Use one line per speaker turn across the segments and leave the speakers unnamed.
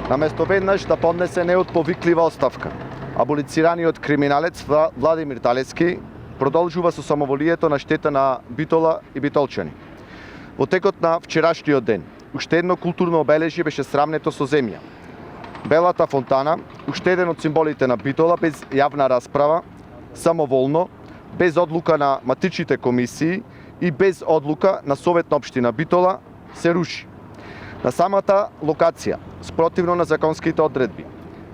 наместо веднаш да поднесе неотповиклива оставка. Аболицираниот криминалец Владимир Талевски продолжува со самоволието на штета на Битола и битолчани. Во текот на вчерашниот ден, уште едно културно обележје беше срамнето со земја. Белата фонтана, уште еден од символите на Битола, без јавна расправа, самоволно, без одлука на матичните комисии и без одлука на Совет на општина Битола, се руши. На самата локација, спротивно на законските одредби,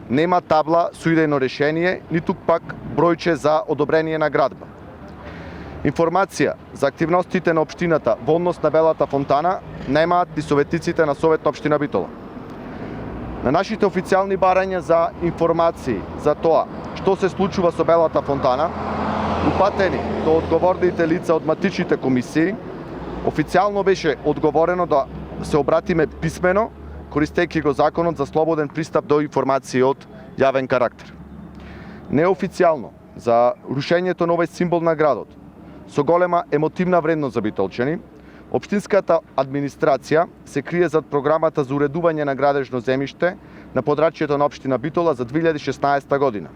нема табла со идејно решение, ниту пак бројче за одобрение на градба. Информација за активностите на општината во однос на Белата фонтана немаат ни советниците на Совет на општина Битола. На нашите официјални барања за информации за тоа што се случува со Белата фонтана, упатени до одговорните лица од матичните комисии, официјално беше одговорено да се обратиме писмено, користејќи го законот за слободен пристап до информации од јавен карактер. Неофицијално за рушењето на овој символ на градот, со голема емотивна вредност за битолчани, општинската администрација се крие зад програмата за уредување на градежно земјиште на подрачјето на општина Битола за 2016 година.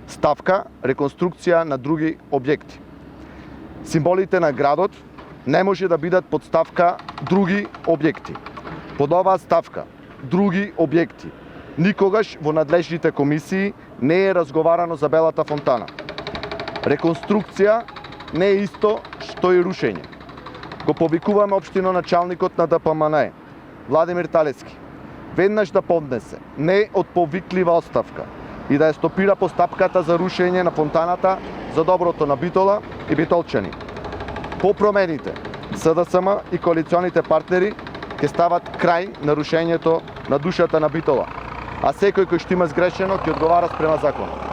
Ставка реконструкција на други објекти. Символите на градот не може да бидат под ставка други објекти. Под оваа ставка други објекти никогаш во надлежните комисии не е разговарано за Белата фонтана. Реконструкција не е исто што и рушење. Го повикуваме општиноначалникот на ДПМН, Владимир Талевски, веднаш да поднесе неотповиклива оставка и да ја стопира постапката за рушење на фонтаната за доброто на Битола и битолчани. По промените, СДСМ и коалиционите партнери ќе стават крај на рушењето на душата на Битола, а секој кој што има сгрешено ќе одговара спрема законот.